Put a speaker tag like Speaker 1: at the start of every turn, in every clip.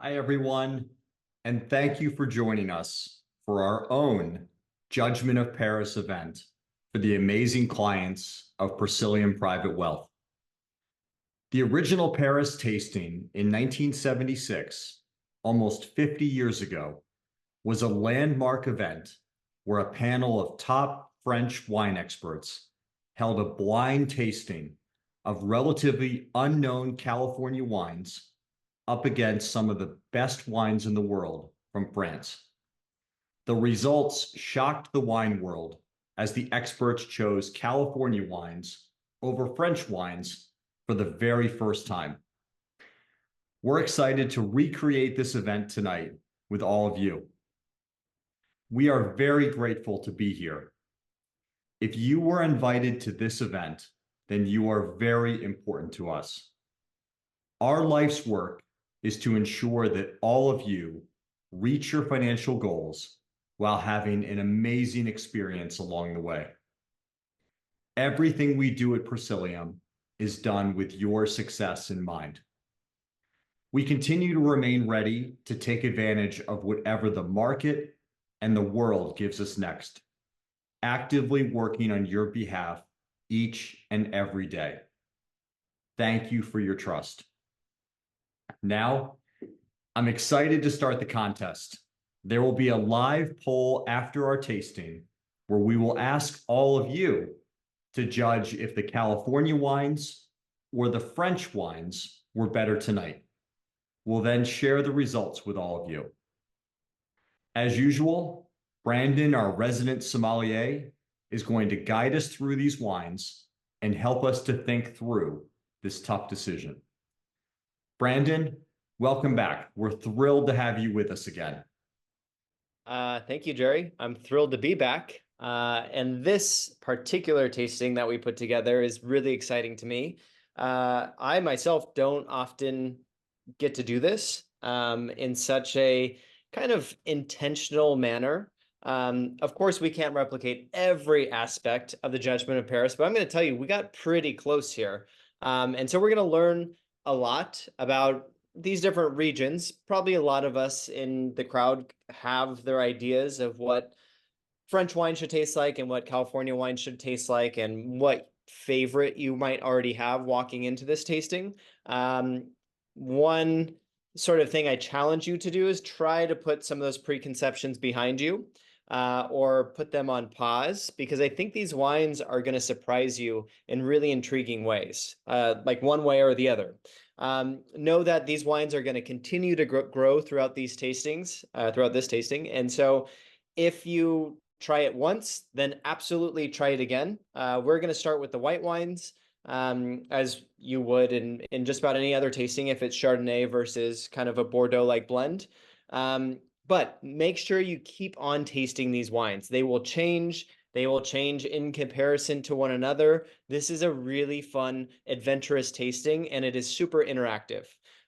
Speaker 1: Hi, everyone, and thank you for joining us for our own Judgement of Paris event for the amazing clients of Presilium Private Wealth. The original Paris tasting in 1976, almost 50 years ago, was a landmark event where a panel of top French wine experts held a blind tasting of relatively unknown California wines up against some of the best wines in the world from France. The results shocked the wine world as the experts chose California wines over French wines for the very first time. We're excited to recreate this event tonight with all of you. We are very grateful to be here. If you were invited to this event, then you are very important to us. Our life's work is to ensure that all of you reach your financial goals while having an amazing experience along the way. Everything we do at Presilium is done with your success in mind. We continue to remain ready to take advantage of whatever the market and the world gives us next, actively working on your behalf each and every day. Thank you for your trust. Now, I'm excited to start the contest. There will be a live poll after our tasting where we will ask all of you to judge if the California wines or the French wines were better tonight. We'll then share the results with all of you. As usual, Brandon, our resident sommelier, is going to guide us through these wines and help us to think through this tough decision. Brandon, welcome back. We're thrilled to have you with us again.
Speaker 2: Thank you, Jerry. I'm thrilled to be back. And this particular tasting that we put together is really exciting to me. I myself don't often get to do this in such a kind of intentional manner. Of course, we can't replicate every aspect of the Judgement of Paris, but I'm going to tell you, we got pretty close here. And so we're going to learn a lot about these different regions. Probably a lot of us in the crowd have their ideas of what French wine should taste like and what California wine should taste like and what favorite you might already have walking into this tasting. One sort of thing I challenge you to do is try to put some of those preconceptions behind you or put them on pause, because I think these wines are going to surprise you in really intriguing ways, like one way or the other. Know that these wines are going to continue to grow throughout these tastings, throughout this tasting. And so if you try it once, then absolutely try it again. We're going to start with the white wines, as you would in just about any other tasting if it's Chardonnay versus kind of a Bordeaux-like blend. But make sure you keep on tasting these wines. They will change. They will change in comparison to one another. This is a really fun, adventurous tasting, and it is super interactive.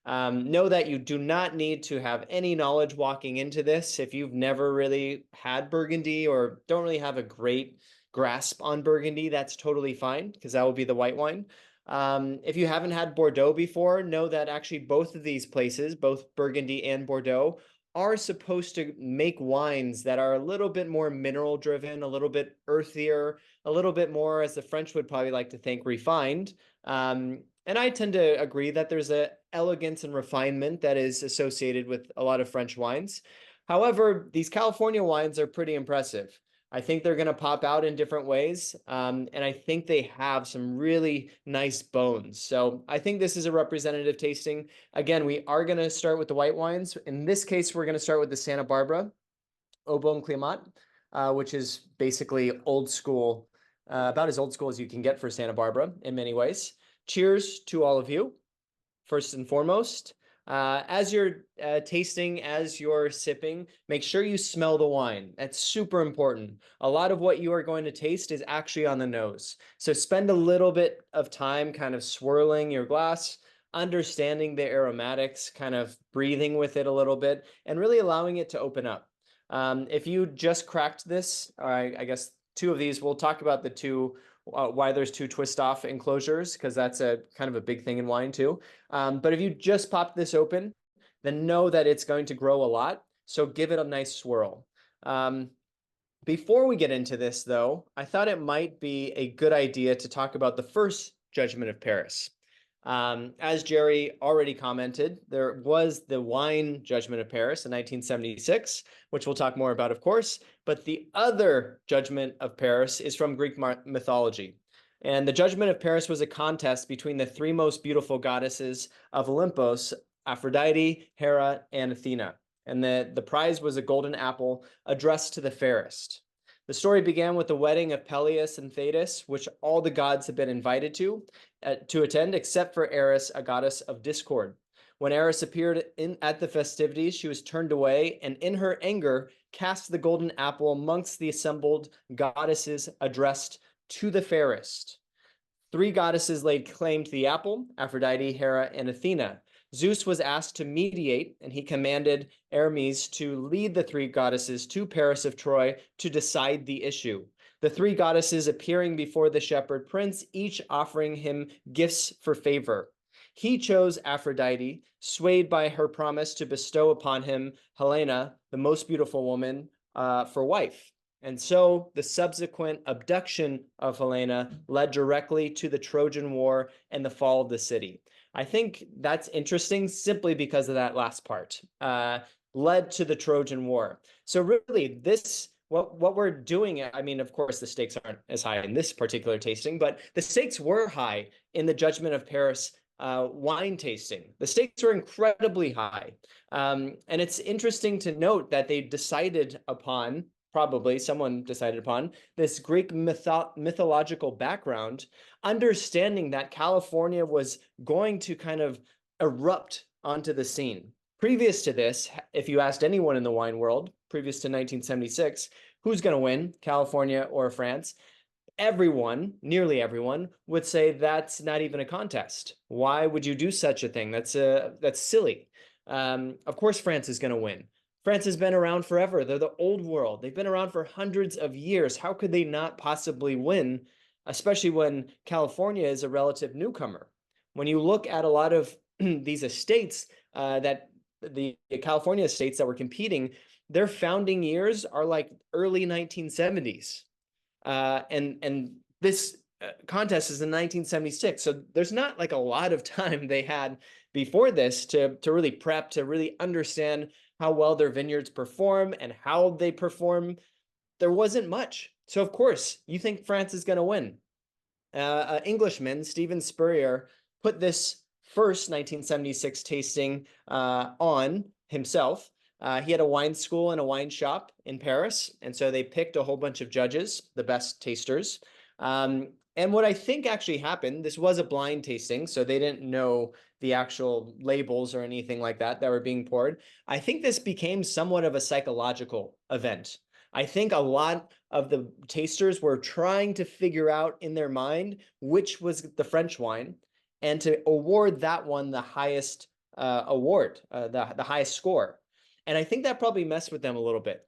Speaker 2: Know that you do not need to have any knowledge walking into this. If you've never really had Burgundy or don't really have a great grasp on Burgundy, that's totally fine, because that will be the white wine. If you haven't had Bordeaux before, know that actually both of these places, both Burgundy and Bordeaux, are supposed to make wines that are a little bit more mineral driven, a little bit earthier, a little bit more, as the French would probably like to think, refined. And I tend to agree that there's an elegance and refinement that is associated with a lot of French wines. However, these California wines are pretty impressive. I think they're going to pop out in different ways, and I think they have some really nice bones. So I think this is a representative tasting. Again, we are going to start with the white wines. In this case, we're going to start with the Santa Barbara Au Bon Climat, which is basically old school, about as old school as you can get for Santa Barbara in many ways. Cheers to all of you, first and foremost. As you're tasting, as you're sipping, make sure you smell the wine. That's super important. A lot of what you are going to taste is actually on the nose. So spend a little bit of time kind of swirling your glass, understanding the aromatics, kind of breathing with it a little bit, and really allowing it to open up. If you just cracked this, I guess two of these, we'll talk about the two, why there's two twist off enclosures, because that's a kind of a big thing in wine too. But if you just popped this open, then know that it's going to grow a lot. So give it a nice swirl. Before we get into this, though, I thought it might be a good idea to talk about the first Judgment of Paris. As Jerry already commented, there was the wine Judgment of Paris in 1976, which we'll talk more about, of course. But the other Judgment of Paris is from Greek mythology. And the Judgment of Paris was a contest between the three most beautiful goddesses of Olympus, Aphrodite, Hera, and Athena. And the prize was a golden apple addressed to the fairest. The story began with the wedding of Peleus and Thetis, which all the gods had been invited to attend, except for Eris, a goddess of discord. When Eris appeared at the festivities, she was turned away, and in her anger, cast the golden apple amongst the assembled goddesses addressed to the fairest. Three goddesses laid claim to the apple: Aphrodite, Hera, and Athena. Zeus was asked to mediate, and he commanded Hermes to lead the three goddesses to Paris of Troy to decide the issue. The three goddesses appearing before the shepherd prince, each offering him gifts for favor. He chose Aphrodite, swayed by her promise to bestow upon him Helena, the most beautiful woman, for wife. And so the subsequent abduction of Helena led directly to the Trojan War and the fall of the city. I think that's interesting simply because of that last part, led to the Trojan War. So really, what we're doing, I mean, of course, the stakes aren't as high in this particular tasting, but the stakes were high in the Judgment of Paris wine tasting. The stakes were incredibly high. And it's interesting to note that they decided upon, probably someone decided upon, this Greek mythological background, understanding that California was going to kind of erupt onto the scene. Previous to this, if you asked anyone in the wine world, previous to 1976, who's going to win, California or France? Everyone, nearly everyone, would say that's not even a contest. Why would you do such a thing? That's silly. Of course, France is going to win. France has been around forever. They're the old world. They've been around for hundreds of years. How could they not possibly win, especially when California is a relative newcomer? When you look at a lot of these estates, that the California estates that were competing, their founding years are like early 1970s. And this contest is in 1976. So there's not like a lot of time they had before this to really prep, to really understand how well their vineyards perform and how they perform. There wasn't much. So of course, you think France is going to win. An Englishman, Stephen Spurrier, put this first 1976 tasting on himself. He had a wine school and a wine shop in Paris, and so they picked a whole bunch of judges, the best tasters. And what I think actually happened, this was a blind tasting, so they didn't know the actual labels or anything like that were being poured. I think this became somewhat of a psychological event. I think a lot of the tasters were trying to figure out in their mind which was the French wine, and to award that one the highest award, the highest score. And I think that probably messed with them a little bit.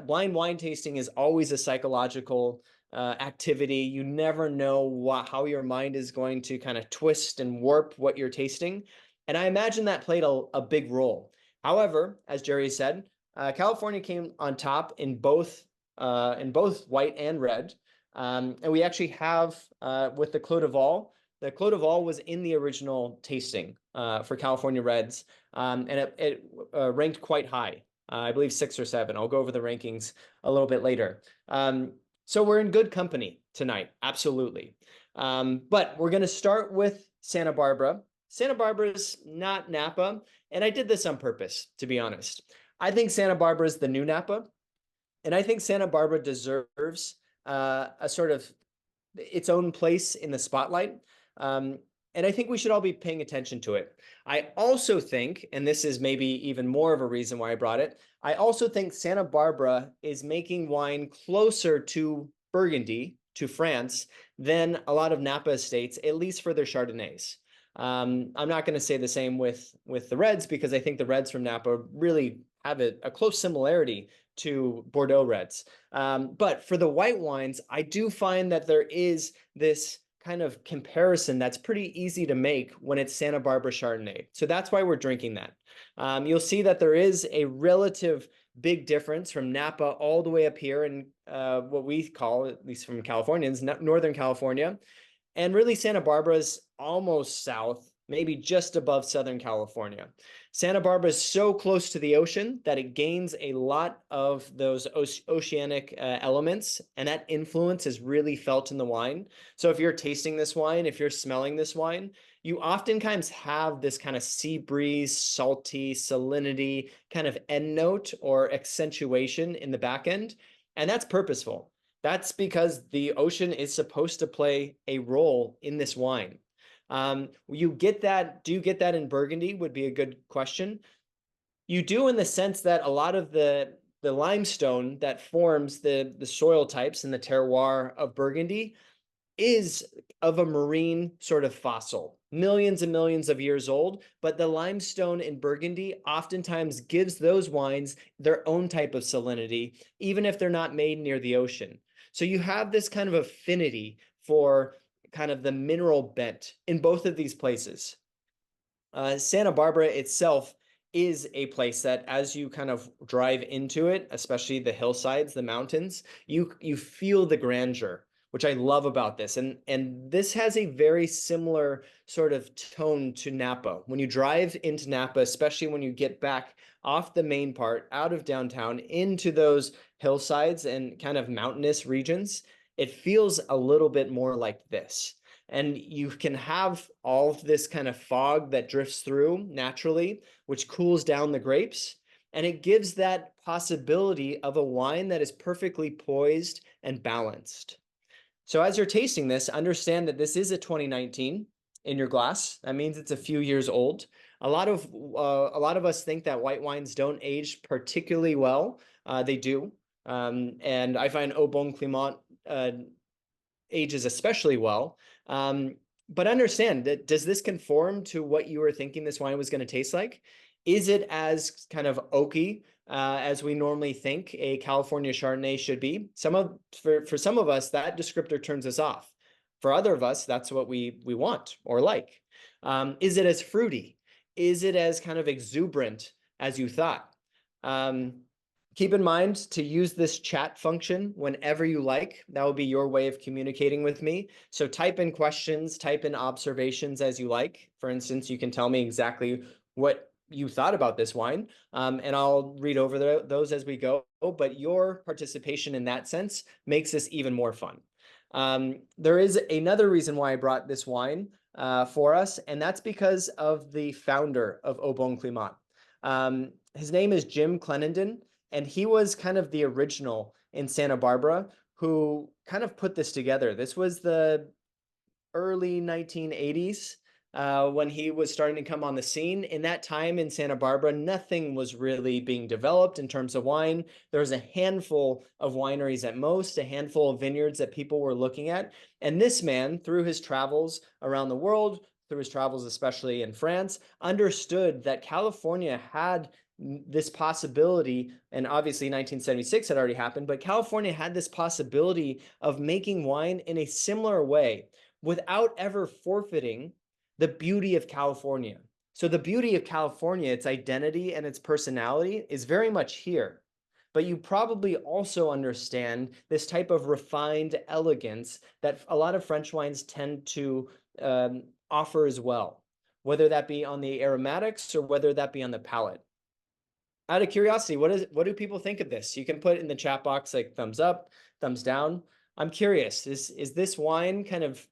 Speaker 2: Blind wine tasting is always a psychological activity. You never know how your mind is going to kind of twist and warp what you're tasting. And I imagine that played a big role. However, as Jerry said, California came on top in both white and red. And we actually have, with the Clos de Vol, the Clos de Vol was in the original tasting for California Reds, and it ranked quite high. I believe 6 or 7. I'll go over the rankings a little bit later. So we're in good company tonight, absolutely. But we're going to start with Santa Barbara. Santa Barbara's not Napa, and I did this on purpose, to be honest. I think Santa Barbara is the new Napa, and I think Santa Barbara deserves a sort of its own place in the spotlight. And I think we should all be paying attention to it. I also think, and this is maybe even more of a reason why I brought it, I also think Santa Barbara is making wine closer to Burgundy, to France, than a lot of Napa estates, at least for their Chardonnays. I'm not going to say the same with the Reds, because I think the Reds from Napa really have a close similarity to Bordeaux Reds. But for the white wines, I do find that there is this kind of comparison that's pretty easy to make when it's Santa Barbara Chardonnay. So that's why we're drinking that. You'll see that there is a relative big difference from Napa all the way up here in what we call, at least from Californians, Northern California. And really, Santa Barbara is almost south, maybe just above Southern California. Santa Barbara is so close to the ocean that it gains a lot of those oceanic elements, and that influence is really felt in the wine. So if you're tasting this wine, if you're smelling this wine, you oftentimes have this kind of sea breeze, salty, salinity, kind of end note or accentuation in the back end, and that's purposeful. That's because the ocean is supposed to play a role in this wine. You get that? Do you get that in Burgundy? Would be a good question. You do, in the sense that a lot of the limestone that forms the soil types and the terroir of Burgundy is of a marine sort of fossil, millions and millions of years old. But the limestone in Burgundy oftentimes gives those wines their own type of salinity, even if they're not made near the ocean. So you have this kind of affinity for kind of the mineral bent in both of these places. Santa Barbara itself is a place that, as you kind of drive into it, especially the hillsides, the mountains, you feel the grandeur, which I love about this. And this has a very similar sort of tone to Napa. When you drive into Napa, especially when you get back off the main part, out of downtown, into those hillsides and kind of mountainous regions, it feels a little bit more like this. And you can have all of this kind of fog that drifts through naturally, which cools down the grapes. And it gives that possibility of a wine that is perfectly poised and balanced. So as you're tasting this, understand that this is a 2019 in your glass. That means it's a few years old. A lot of us think that white wines don't age particularly well. They do. And I find Au Bon Climate ages especially well. But understand that, does this conform to what you were thinking this wine was going to taste like? Is it as kind of oaky as we normally think a California Chardonnay should be? For some of us, that descriptor turns us off. For other of us, that's what we want or like. Is it as fruity? Is it as kind of exuberant as you thought? Keep in mind to use this chat function whenever you like. That will be your way of communicating with me. So type in questions, type in observations as you like. For instance, you can tell me exactly what you thought about this wine, and I'll read over those as we go. But your participation in that sense makes this even more fun. There is another reason why I brought this wine for us, and that's because of the founder of Au Bon Climate. His name is Jim Clenenden. And he was kind of the original in Santa Barbara who kind of put this together. This was the early 1980s when he was starting to come on the scene. In that time in Santa Barbara, nothing was really being developed in terms of wine. There was a handful of wineries at most, a handful of vineyards that people were looking at. And this man, through his travels around the world, through his travels especially in France, understood that California had this possibility, and obviously 1976 had already happened, but California had this possibility of making wine in a similar way without ever forfeiting the beauty of California. So the beauty of California, its identity and its personality, is very much here. But you probably also understand this type of refined elegance that a lot of French wines tend to offer as well, whether that be on the aromatics or whether that be on the palate. Out of curiosity, what do people think of this? You can put in the chat box like thumbs up, thumbs down. I'm curious, is this wine kind of,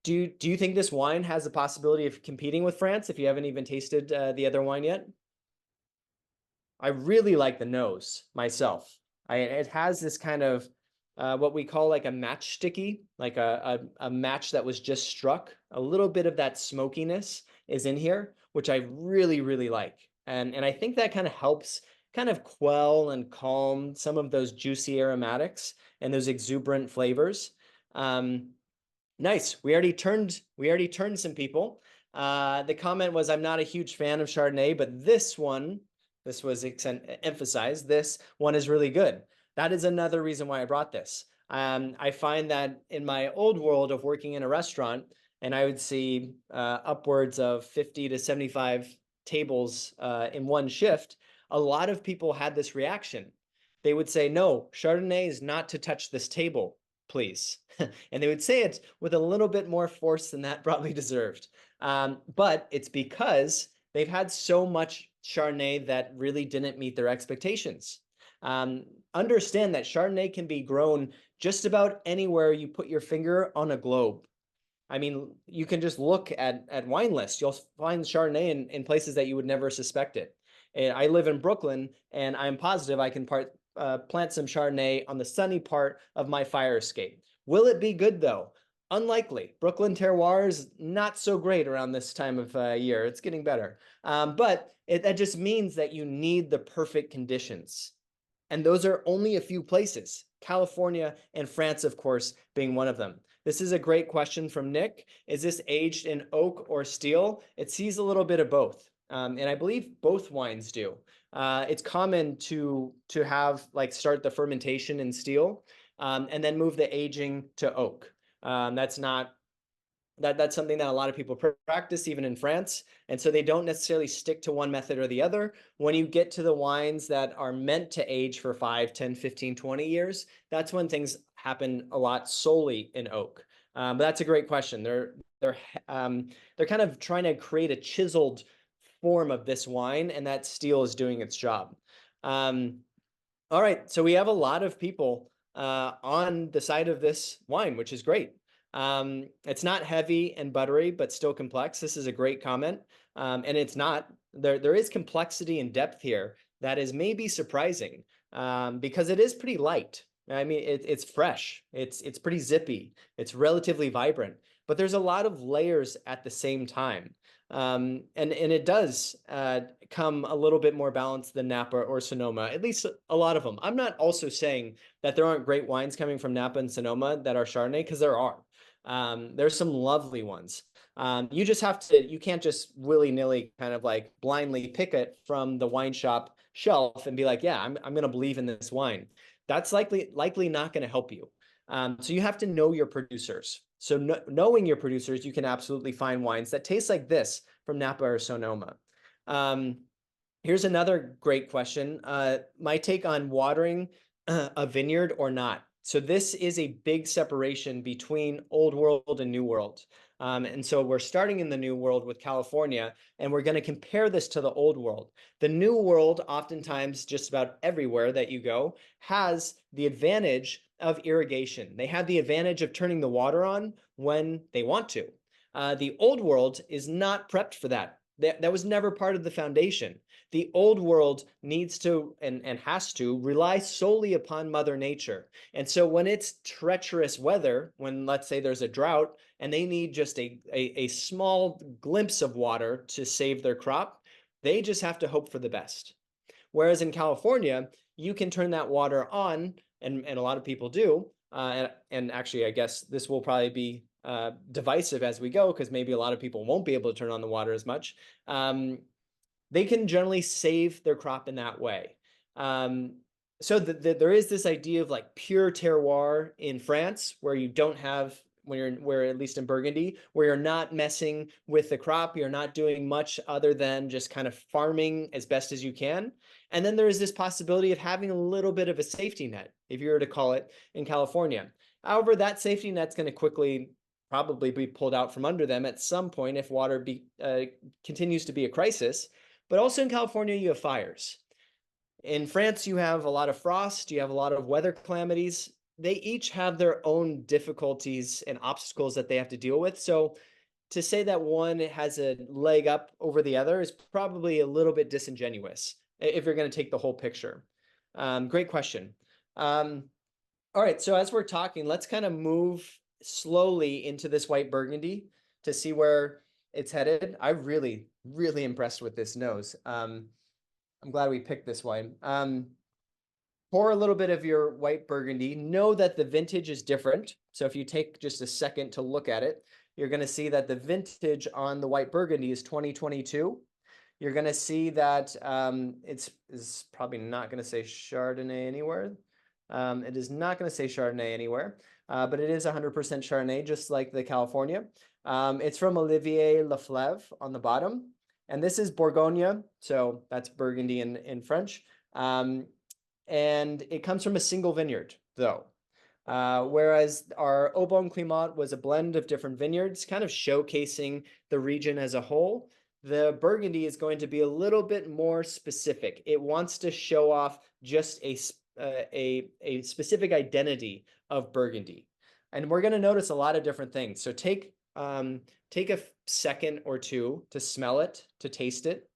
Speaker 2: do you think this wine has the possibility of competing with France if you haven't even tasted the other wine yet? I really like the nose myself. It has this kind of what we call like a matchsticky, like a match that was just struck. A little bit of that smokiness is in here, which I really, really like. And I think that kind of helps kind of quell and calm some of those juicy aromatics and those exuberant flavors. Nice. We already turned some people. The comment was, I'm not a huge fan of Chardonnay, but this was emphasized. This one is really good. That is another reason why I brought this. I find that in my old world of working in a restaurant, and I would see upwards of 50 to 75 tables in one shift, a lot of people had this reaction. They would say, no, Chardonnay is not to touch this table, please. And they would say it with a little bit more force than that probably deserved. But it's because they've had so much Chardonnay that really didn't meet their expectations. Understand that Chardonnay can be grown just about anywhere you put your finger on a globe. I mean, you can just look at wine lists. You'll find Chardonnay in places that you would never suspect it. And I live in Brooklyn, and I'm positive I can plant some Chardonnay on the sunny part of my fire escape. Will it be good, though? Unlikely. Brooklyn terroir is not so great around this time of year. It's getting better. But that just means that you need the perfect conditions. And those are only a few places, California and France, of course, being one of them. This is a great question from Nick. Is this aged in oak or steel? It sees a little bit of both. And I believe both wines do. It's common to have start the fermentation in steel and then move the aging to oak. That's something that a lot of people practice even in France. And so they don't necessarily stick to one method or the other. When you get to the wines that are meant to age for 5, 10, 15, 20 years, that's when things happen a lot solely in oak. But that's a great question. They're kind of trying to create a chiseled form of this wine, and that steel is doing its job. All right, so we have a lot of people on the side of this wine, which is great. It's not heavy and buttery, but still complex. This is a great comment. And it's not, there is complexity and depth here that is maybe surprising because it is pretty light. I mean, it's fresh. It's pretty zippy. It's relatively vibrant, but there's a lot of layers at the same time. And it does come a little bit more balanced than Napa or Sonoma, at least a lot of them. I'm not also saying that there aren't great wines coming from Napa and Sonoma that are Chardonnay, because there are. There's some lovely ones. You just have to, you can't just willy-nilly kind of like blindly pick it from the wine shop shelf and be like, yeah, I'm going to believe in this wine. That's likely not going to help you. So you have to know your producers. So knowing your producers, you can absolutely find wines that taste like this from Napa or Sonoma. Here's another great question. My take on watering a vineyard or not. So this is a big separation between old world and new world. And so we're starting in the new world with California, and we're going to compare this to the old world. The new world, oftentimes just about everywhere that you go, has the advantage of irrigation. They have the advantage of turning the water on when they want to. The old world is not prepped for that. That was never part of the foundation. The old world needs to and has to rely solely upon Mother Nature. And so when it's treacherous weather, when let's say there's a drought and they need just a small glimpse of water to save their crop, they just have to hope for the best. Whereas in California, you can turn that water on, and a lot of people do. And actually, I guess this will probably be divisive as we go, because maybe a lot of people won't be able to turn on the water as much. They can generally save their crop in that way. So there is this idea of like pure terroir in France, where you don't have, where at least in Burgundy, where you're not messing with the crop, you're not doing much other than just kind of farming as best as you can. And then there is this possibility of having a little bit of a safety net, if you were to call it, in California. However, that safety net's going to quickly probably be pulled out from under them at some point if water continues to be a crisis. But also in California, you have fires. In France, you have a lot of frost, you have a lot of weather calamities. They each have their own difficulties and obstacles that they have to deal with. So to say that one has a leg up over the other is probably a little bit disingenuous if you're going to take the whole picture. Great question. All right, so as we're talking, let's kind of move slowly into this white Burgundy to see where it's headed. I'm really impressed with this nose. I'm glad we picked this wine. Pour a little bit of your white Burgundy. Know that the vintage is different. So if you take just a second to look at it, you're going to see that the vintage on the white Burgundy is 2022. You're going to see that it's probably not going to say Chardonnay anywhere. It is not going to say Chardonnay anywhere, but it is 100% Chardonnay, just like the California. It's from Olivier Leflevre on the bottom. And this is Bourgogne, so that's Burgundy in French. And it comes from a single vineyard, though. Whereas our Aubon Climate was a blend of different vineyards, kind of showcasing the region as a whole. The Burgundy is going to be a little bit more specific. It wants to show off just a specific identity of Burgundy. And we're going to notice a lot of different things. So take a second or two to smell it, to taste it.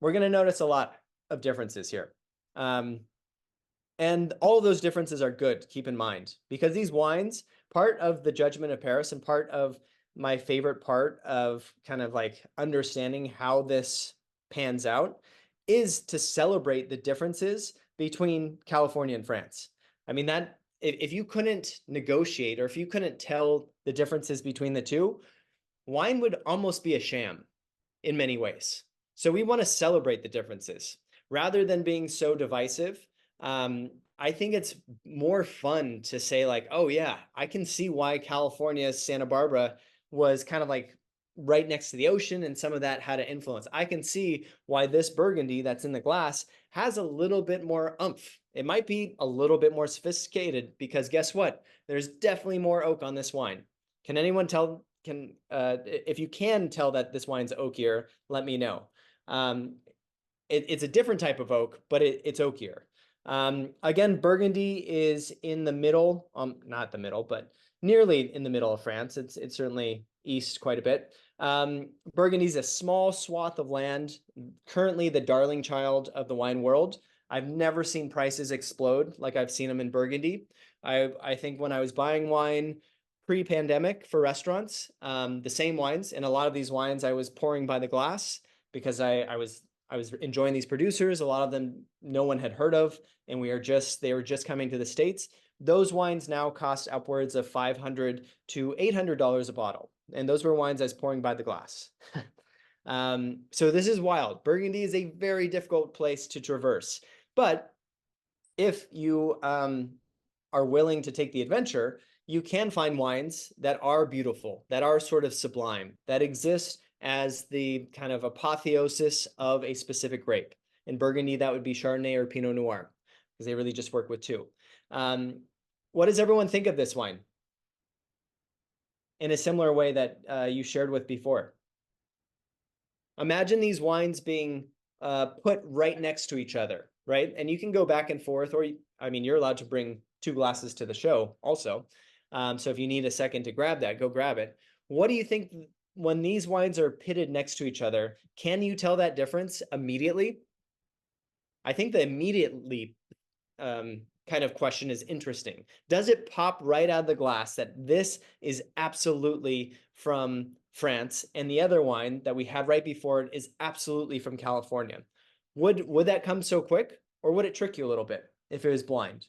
Speaker 2: We're going to notice a lot of differences here. And all of those differences are good, keep in mind, because these wines, part of the Judgment of Paris and part of my favorite part of kind of like understanding how this pans out is to celebrate the differences between California and France. I mean, that if you couldn't negotiate or if you couldn't tell the differences between the two, wine would almost be a sham in many ways. So we want to celebrate the differences rather than being so divisive. I think it's more fun to say like, oh yeah, I can see why California's Santa Barbara was kind of like right next to the ocean and some of that had an influence. I can see why this Burgundy that's in the glass has a little bit more oomph. It might be a little bit more sophisticated because guess what? There's definitely more oak on this wine. Can anyone tell, if you can tell that this wine's oakier, let me know. It's a different type of oak, but it's oakier. Again, Burgundy is in the middle, not the middle, but nearly in the middle of France. It's certainly east quite a bit. Burgundy's a small swath of land, currently the darling child of the wine world. I've never seen prices explode like I've seen them in Burgundy. I think when I was buying wine pre-pandemic for restaurants, the same wines, and a lot of these wines I was pouring by the glass because I was enjoying these producers. A lot of them no one had heard of, and they were just coming to the States. Those wines now cost upwards of $500 to $800 a bottle. And those were wines I was pouring by the glass. So this is wild. Burgundy is a very difficult place to traverse. But if you are willing to take the adventure, you can find wines that are beautiful, that are sort of sublime, that exist as the kind of apotheosis of a specific grape. In Burgundy, that would be Chardonnay or Pinot Noir, because they really just work with two. What does everyone think of this wine? In a similar way that you shared with before. Imagine these wines being put right next to each other, right? And you can go back and forth, or I mean, you're allowed to bring 2 glasses to the show also. So if you need a second to grab that, go grab it. What do you think when these wines are pitted next to each other? Can you tell that difference immediately? I think the immediately kind of question is interesting. Does it pop right out of the glass that this is absolutely from France and the other wine that we had right before it is absolutely from California? Would that come so quick, or would it trick you a little bit if it was blind?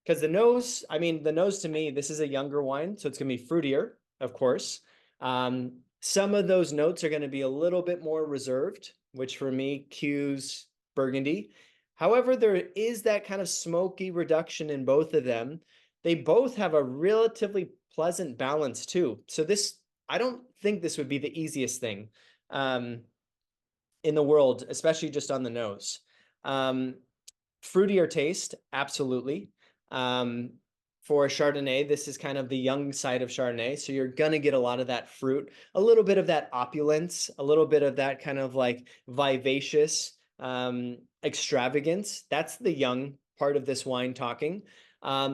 Speaker 2: Because the nose, I mean, the nose to me, this is a younger wine, so it's going to be fruitier, of course. Some of those notes are going to be a little bit more reserved, which for me cues Burgundy. However, there is that kind of smoky reduction in both of them. They both have a relatively pleasant balance too. So this, I don't think this would be the easiest thing in the world, especially just on the nose. Fruitier taste, absolutely. For a Chardonnay, this is kind of the young side of Chardonnay. So you're going to get a lot of that fruit, a little bit of that opulence, a little bit of that kind of like vivacious extravagance. That's the young part of this wine talking.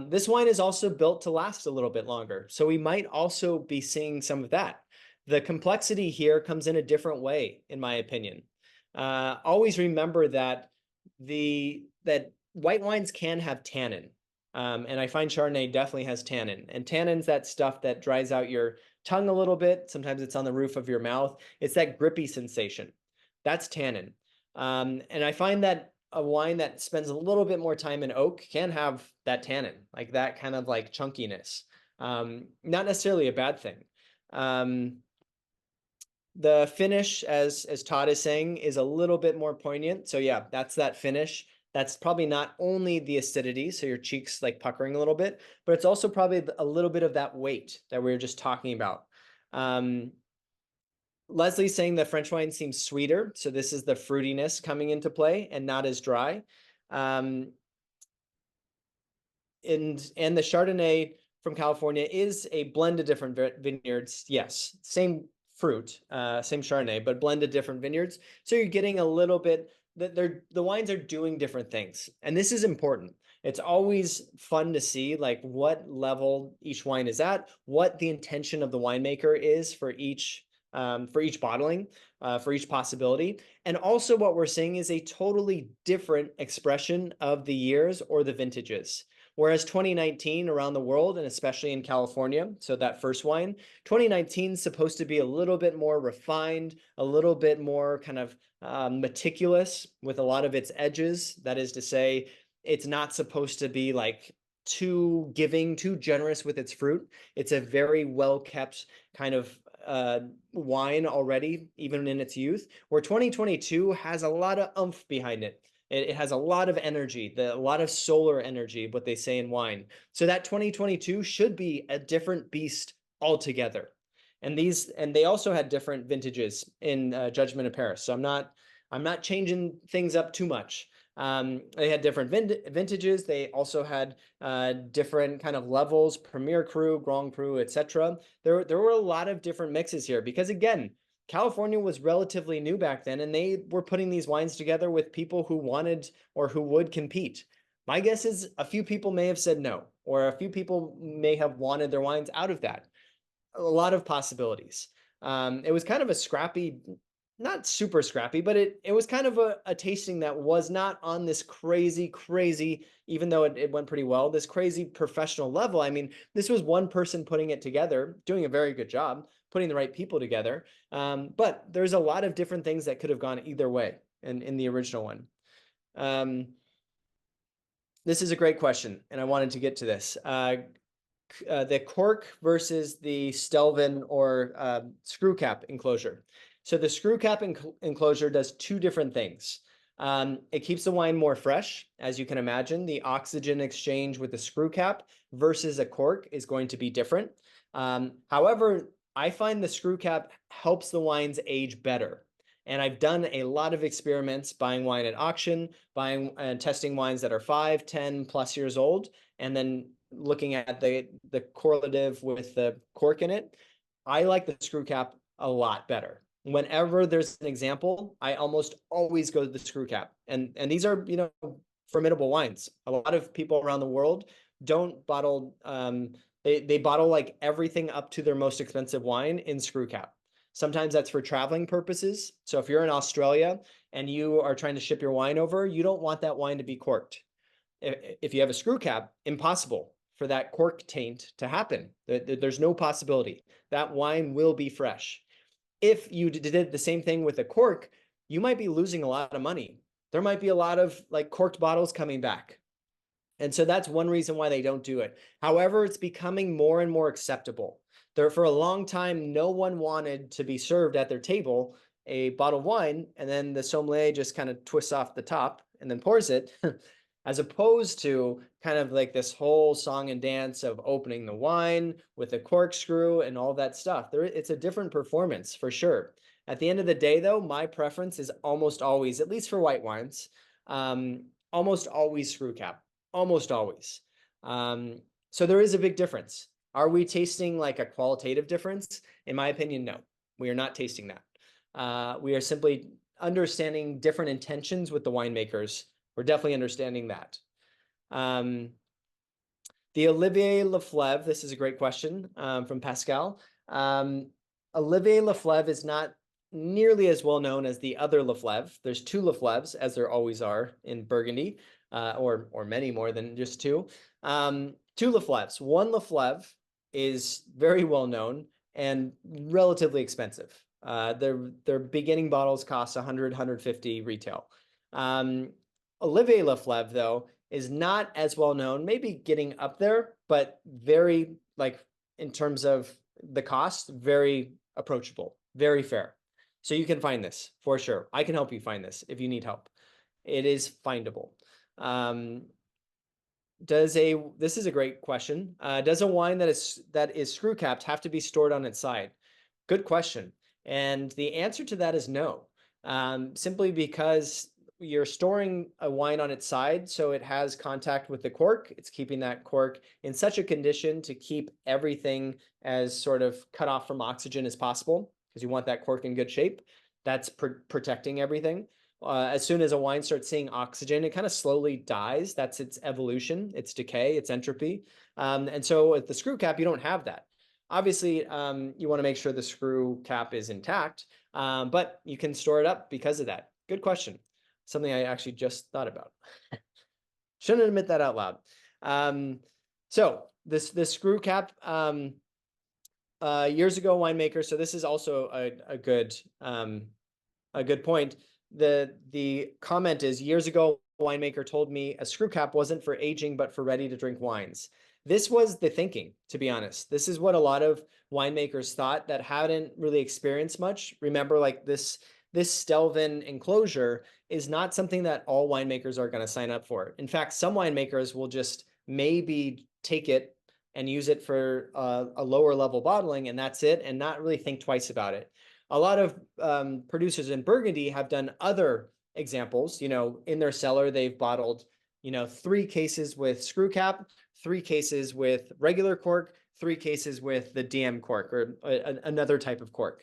Speaker 2: This wine is also built to last a little bit longer. So we might also be seeing some of that. The complexity here comes in a different way, in my opinion. Always remember that that white wines can have tannin. And I find Chardonnay definitely has tannin. And tannin's that stuff that dries out your tongue a little bit. Sometimes it's on the roof of your mouth. It's that grippy sensation. That's tannin. And I find that a wine that spends a little bit more time in oak can have that tannin, like that kind of like chunkiness. Not necessarily a bad thing. The finish, as Todd is saying, is a little bit more poignant. So yeah, that's that finish. That's probably not only the acidity, so your cheeks like puckering a little bit, but it's also probably a little bit of that weight that we were just talking about. Leslie's saying the French wine seems sweeter, so this is the fruitiness coming into play and not as dry. And the Chardonnay from California is a blend of different vineyards. Yes, same fruit, same Chardonnay, but blend of different vineyards. So you're getting a little bit that the wines are doing different things, and this is important. It's always fun to see like what level each wine is at, what the intention of the winemaker is for each bottling, for each possibility. And also what we're seeing is a totally different expression of the years or the vintages. Whereas 2019 around the world, and especially in California, so that first wine, 2019 is supposed to be a little bit more refined, a little bit more kind of meticulous with a lot of its edges. That is to say, it's not supposed to be like too giving, too generous with its fruit. It's a very well-kept kind of wine already, even in its youth, where 2022 has a lot of oomph behind it. It has a lot of energy, a lot of solar energy, what they say in wine. So that 2022 should be a different beast altogether. And they also had different vintages in Judgement of Paris. So I'm not changing things up too much. They had different vintages. They also had different kind of levels, Premier Cru, Grand Cru, etc. There were a lot of different mixes here because, again, California was relatively new back then, and they were putting these wines together with people who wanted or who would compete. My guess is a few people may have said no, or a few people may have wanted their wines out of that. A lot of possibilities. It was kind of a scrappy, not super scrappy, but it was kind of a tasting that was not on this crazy, even though it went pretty well, this crazy professional level. I mean, this was one person putting it together, doing a very good job, putting the right people together. But there's a lot of different things that could have gone either way in the original one. This is a great question, and I wanted to get to this. The cork versus the Stelvin or screw cap enclosure. So the screw cap enclosure does two different things. It keeps the wine more fresh. As you can imagine, the oxygen exchange with the screw cap versus a cork is going to be different. However, I find the screw cap helps the wines age better. And I've done a lot of experiments buying wine at auction, buying and testing wines that are 5, 10 plus years old, and then looking at the correlative with the cork in it. I like the screw cap a lot better. Whenever there's an example, I almost always go to the screw cap. And these are, formidable wines. A lot of people around the world don't bottle, they bottle like everything up to their most expensive wine in screw cap. Sometimes that's for traveling purposes. So if you're in Australia and you are trying to ship your wine over, you don't want that wine to be corked. If you have a screw cap, impossible for that cork taint to happen. There's no possibility. That wine will be fresh. If you did the same thing with a cork, you might be losing a lot of money. There might be a lot of like corked bottles coming back. And so that's one reason why they don't do it. However, it's becoming more and more acceptable. For a long time, no one wanted to be served at their table a bottle of wine, and then the sommelier just kind of twists off the top and then pours it, as opposed to kind of like this whole song and dance of opening the wine with a corkscrew and all that stuff. It's a different performance for sure. At the end of the day, though, my preference is almost always, at least for white wines, almost always screw cap. Almost always. So there is a big difference. Are we tasting like a qualitative difference? In my opinion, no. We are not tasting that. We are simply understanding different intentions with the winemakers. We're definitely understanding that. The Olivier Leflevre, this is a great question from Pascal. Olivier Leflevre is not nearly as well known as the other Leflevre. There's two Leflevres, as there always are in Burgundy, or many more than just two. Two Leflevres. One Leflevre is very well known and relatively expensive. Their beginning bottles cost 100, 150 retail. Olivier Leflevre, though, is not as well known, maybe getting up there, but very, like, in terms of the cost, very approachable, very fair. So you can find this for sure. I can help you find this if you need help. It is findable. This is a great question. Does a wine that is screw capped have to be stored on its side? Good question. And the answer to that is no. Simply because you're storing a wine on its side, so it has contact with the cork. It's keeping that cork in such a condition to keep everything as sort of cut off from oxygen as possible, because you want that cork in good shape. That's protecting everything. As soon as a wine starts seeing oxygen, it kind of slowly dies. That's its evolution, its decay, its entropy. And so with the screw cap, you don't have that. Obviously, you want to make sure the screw cap is intact, but you can store it up because of that. Good question. Something I actually just thought about. Shouldn't admit that out loud. So this screw cap, years ago, winemaker. So this is also a good point. The comment is, years ago, winemaker told me a screw cap wasn't for aging, but for ready to drink wines. This was the thinking, to be honest. This is what a lot of winemakers thought that hadn't really experienced much. Remember, like this Stelvin enclosure is not something that all winemakers are going to sign up for. In fact, some winemakers will just maybe take it and use it for a lower level bottling, and that's it, and not really think twice about it. A lot of producers in Burgundy have done other examples. In their cellar, they've bottled, 3 cases with screw cap, 3 cases with regular cork, 3 cases with the DM cork or another type of cork.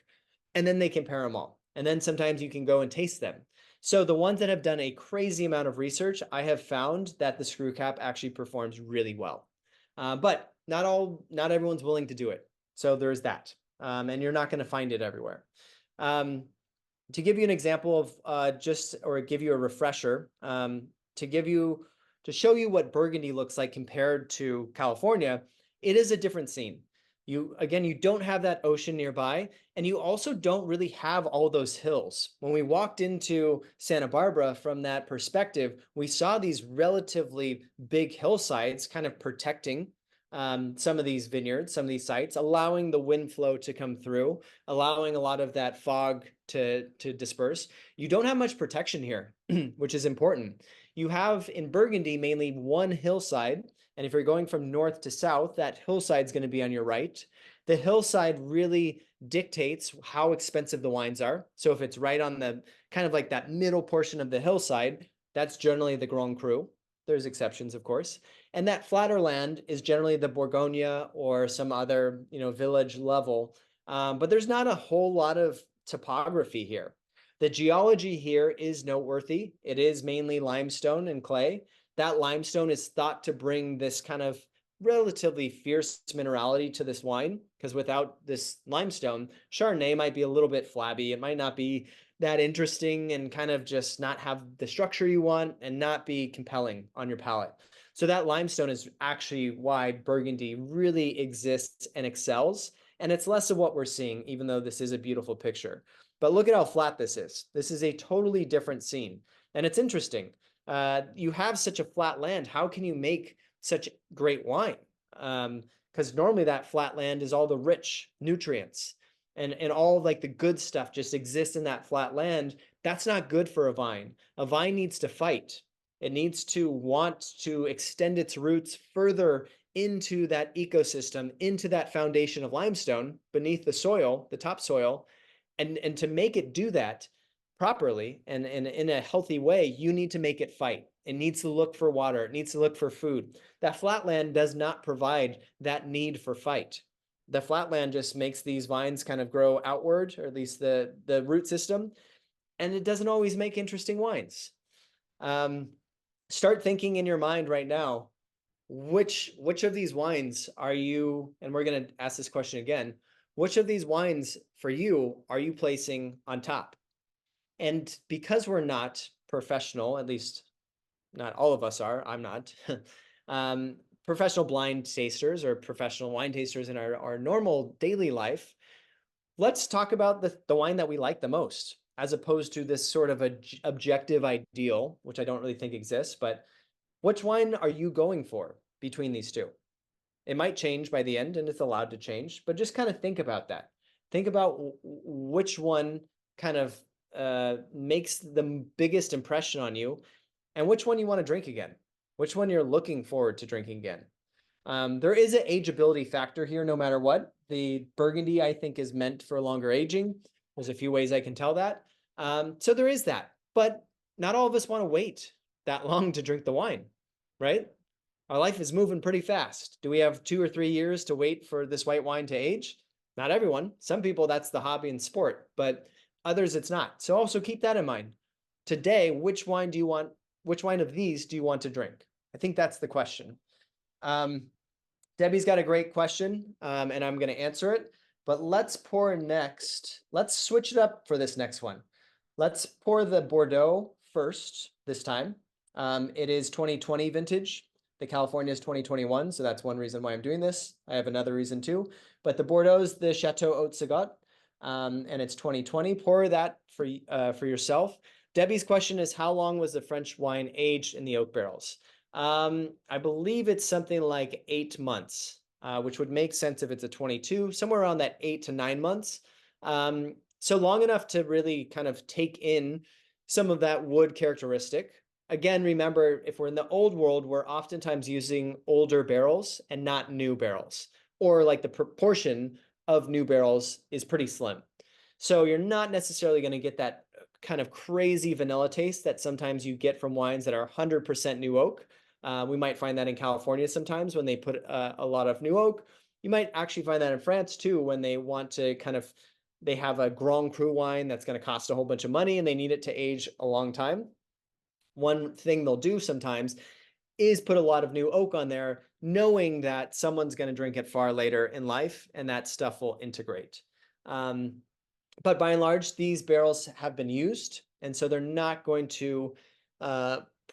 Speaker 2: And then they compare them all. And then sometimes you can go and taste them. So the ones that have done a crazy amount of research, I have found that the screw cap actually performs really well. But not everyone's willing to do it. So there's that. And you're not going to find it everywhere. To give you an example of give you a refresher, to show you what Burgundy looks like compared to California, it is a different scene. You don't have that ocean nearby, and you also don't really have all those hills. When we walked into Santa Barbara from that perspective, we saw these relatively big hillsides kind of protecting some of these vineyards, some of these sites, allowing the wind flow to come through, allowing a lot of that fog to disperse. You don't have much protection here, which is important. You have in Burgundy mainly one hillside, and if you're going from north to south, that hillside is going to be on your right. The hillside really dictates how expensive the wines are. So if it's right on the kind of like that middle portion of the hillside, that's generally the Grand Cru. There's exceptions, of course. And that flatter land is generally the Bourgogne or some other, village level. But there's not a whole lot of topography here. The geology here is noteworthy. It is mainly limestone and clay. That limestone is thought to bring this kind of relatively fierce minerality to this wine, because without this limestone, Chardonnay might be a little bit flabby. It might not be that interesting and kind of just not have the structure you want and not be compelling on your palate. So that limestone is actually why Burgundy really exists and excels. And it's less of what we're seeing, even though this is a beautiful picture. But look at how flat this is. This is a totally different scene. And it's interesting. You have such a flat land. How can you make such great wine? Because normally that flat land is all the rich nutrients. And all like the good stuff just exists in that flat land. That's not good for a vine. A vine needs to fight. It needs to want to extend its roots further into that ecosystem, into that foundation of limestone beneath the soil, the topsoil. And to make it do that properly and in a healthy way, you need to make it fight. It needs to look for water. It needs to look for food. That flat land does not provide that need for fight. The flatland just makes these vines kind of grow outward, or at least the root system, and it doesn't always make interesting wines. Start thinking in your mind right now, which of these wines are you, and we're going to ask this question again, which of these wines for you are you placing on top? And because we're not professional, at least not all of us are, I'm not, professional blind tasters or professional wine tasters in our normal daily life, let's talk about the wine that we like the most, as opposed to this sort of objective ideal, which I don't really think exists. But which wine are you going for between these two? It might change by the end, and it's allowed to change, but just kind of think about that. Think about which one kind of makes the biggest impression on you. and which one you want to drink again, which one you're looking forward to drinking again. There is an ageability factor here no matter what. The Burgundy, I think, is meant for longer aging. There's a few ways I can tell that. So there is that. But not all of us want to wait that long to drink the wine, right? Our life is moving pretty fast. Do we have 2 or 3 years to wait for this white wine to age? Not everyone. Some people, that's the hobby and sport, but others, it's not. So also keep that in mind. Today, which wine of these do you want to drink? I think that's the question. Debbie's got a great question, and I'm going to answer it. But let's pour next. Let's switch it up for this next one. Let's pour the Bordeaux first this time. It is 2020 vintage. The California is 2021, so that's one reason why I'm doing this. I have another reason too. But the Bordeaux is the Chateau Haute Sagot, and it's 2020. Pour that for yourself. Debbie's question is, how long was the French wine aged in the oak barrels? I believe it's something like 8 months, which would make sense if it's a 22, somewhere around that 8 to 9 months. So long enough to really kind of take in some of that wood characteristic. Again, remember, if we're in the old world, we're oftentimes using older barrels and not new barrels, or like the proportion of new barrels is pretty slim. So you're not necessarily going to get that kind of crazy vanilla taste that sometimes you get from wines that are 100% new oak. We might find that in California sometimes when they put a lot of new oak. You might actually find that in France too, when they want to they have a Grand Cru wine that's going to cost a whole bunch of money and they need it to age a long time. One thing they'll do sometimes is put a lot of new oak on there, knowing that someone's going to drink it far later in life and that stuff will integrate. But by and large, these barrels have been used, and so they're not going to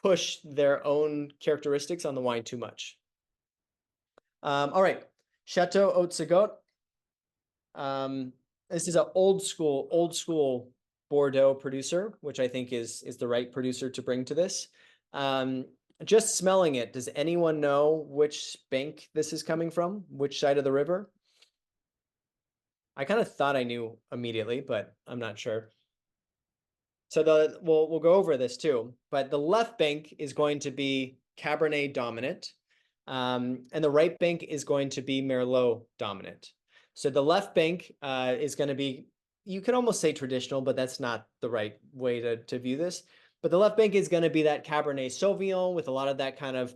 Speaker 2: push their own characteristics on the wine too much. All right, Chateau Haute Sagot. This is an old school Bordeaux producer, which I think is the right producer to bring to this. Just smelling it, does anyone know which bank this is coming from? Which side of the river? I kind of thought I knew immediately, but I'm not sure. So we'll go over this too, but the left bank is going to be Cabernet dominant, and the right bank is going to be Merlot dominant. So the left bank is going to be, you could almost say traditional, but that's not the right way to view this. But the left bank is going to be that Cabernet Sauvignon with a lot of that kind of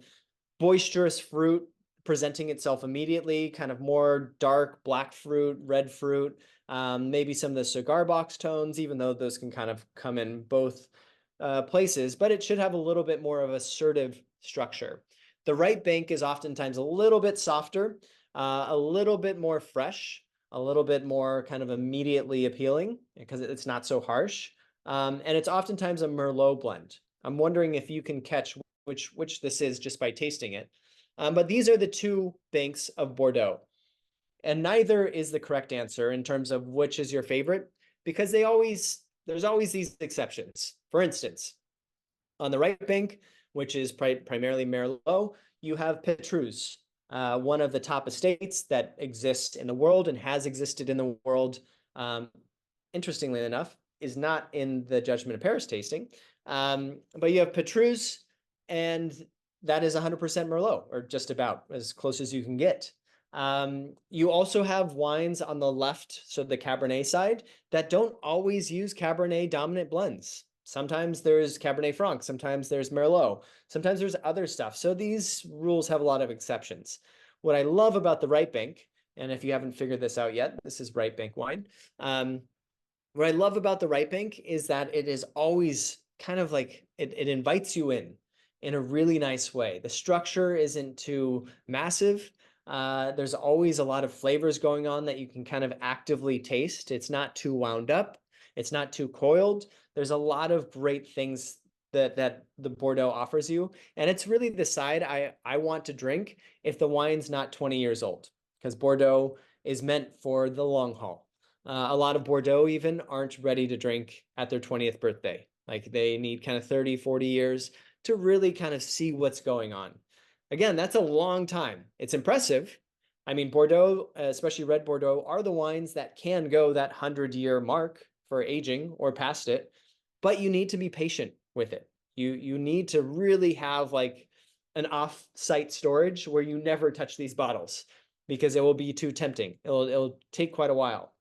Speaker 2: boisterous fruit presenting itself immediately, kind of more dark black fruit, red fruit, maybe some of the cigar box tones, even though those can kind of come in both places, but it should have a little bit more of assertive structure. The right bank is oftentimes a little bit softer, a little bit more fresh, a little bit more kind of immediately appealing because it's not so harsh. And it's oftentimes a Merlot blend. I'm wondering if you can catch which this is just by tasting it. But these are the two banks of Bordeaux. And neither is the correct answer in terms of which is your favorite, because there's always these exceptions. For instance, on the right bank, which is primarily Merlot, you have Petrus, one of the top estates that exists in the world and has existed in the world, interestingly enough, is not in the Judgement of Paris tasting. But you have Petrus, and that is 100% Merlot, or just about as close as you can get. You also have wines on the left, so the Cabernet side, that don't always use Cabernet dominant blends. Sometimes there's Cabernet Franc, sometimes there's Merlot, sometimes there's other stuff. So these rules have a lot of exceptions. What I love about the right bank, and if you haven't figured this out yet, this is right bank wine. What I love about the right bank is that it is always kind of like, it invites you in a really nice way. The structure isn't too massive. There's always a lot of flavors going on that you can kind of actively taste. It's not too wound up. It's not too coiled. There's a lot of great things that the Bordeaux offers you. And it's really the side I want to drink if the wine's not 20 years old, because Bordeaux is meant for the long haul. A lot of Bordeaux even aren't ready to drink at their 20th birthday. Like they need kind of 30, 40 years to really kind of see what's going on. Again, that's a long time. It's impressive. I mean, Bordeaux, especially red Bordeaux, are the wines that can go that 100-year mark for aging or past it, but you need to be patient with it. You need to really have like an off-site storage where you never touch these bottles because it will be too tempting. It'll take quite a while.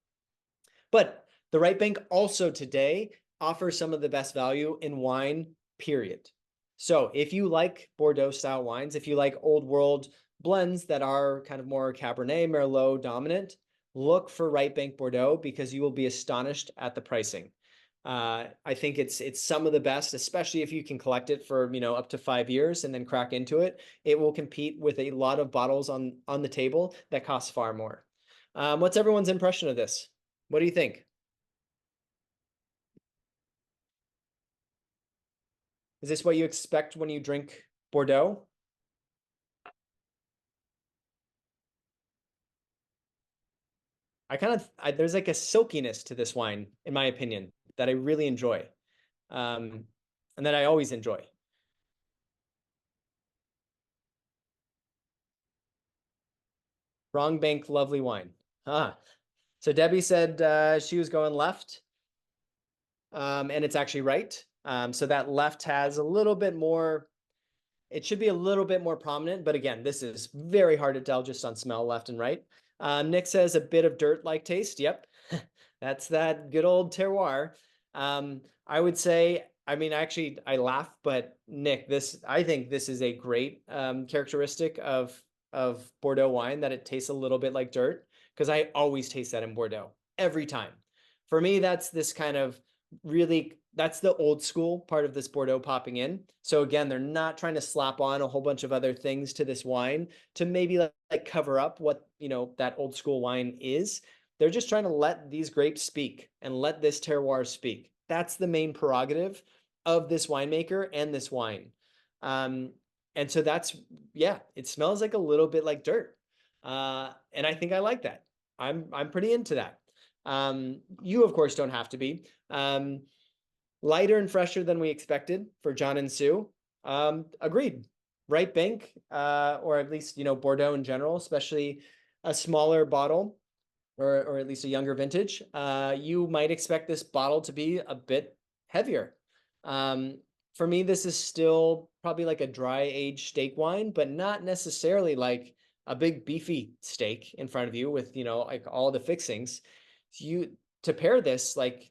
Speaker 2: But the right bank also today offers some of the best value in wine, period. So if you like Bordeaux style wines, if you like old world blends that are kind of more Cabernet, Merlot dominant, look for Right Bank Bordeaux because you will be astonished at the pricing. I think it's some of the best, especially if you can collect it for up to 5 years and then crack into it. It will compete with a lot of bottles on the table that cost far more. What's everyone's impression of this? What do you think? Is this what you expect when you drink Bordeaux? There's like a silkiness to this wine, in my opinion, that I really enjoy, and that I always enjoy. Wrong bank, lovely wine. So Debbie said she was going left, and it's actually right. So that left has a little bit more. It should be a little bit more prominent, but again, this is very hard to tell just on smell left and right. Nick says a bit of dirt-like taste. Yep, that's that good old terroir. I would say, I mean, actually, I laugh, but Nick, I think this is a great characteristic of Bordeaux wine, that it tastes a little bit like dirt, because I always taste that in Bordeaux every time. For me, that's this kind of really, that's the old school part of this Bordeaux popping in. So again, they're not trying to slap on a whole bunch of other things to this wine to maybe like cover up what, that old school wine is. They're just trying to let these grapes speak and let this terroir speak. That's the main prerogative of this winemaker and this wine. And so yeah, it smells like a little bit like dirt. And I think I like that. I'm pretty into that. You of course don't have to be. Lighter and fresher than we expected for John and Sue. Agreed. Right bank, or at least, Bordeaux in general, especially a smaller bottle, or at least a younger vintage, you might expect this bottle to be a bit heavier. For me, this is still probably like a dry aged steak wine, but not necessarily like a big beefy steak in front of you with, like all the fixings. To pair this, like,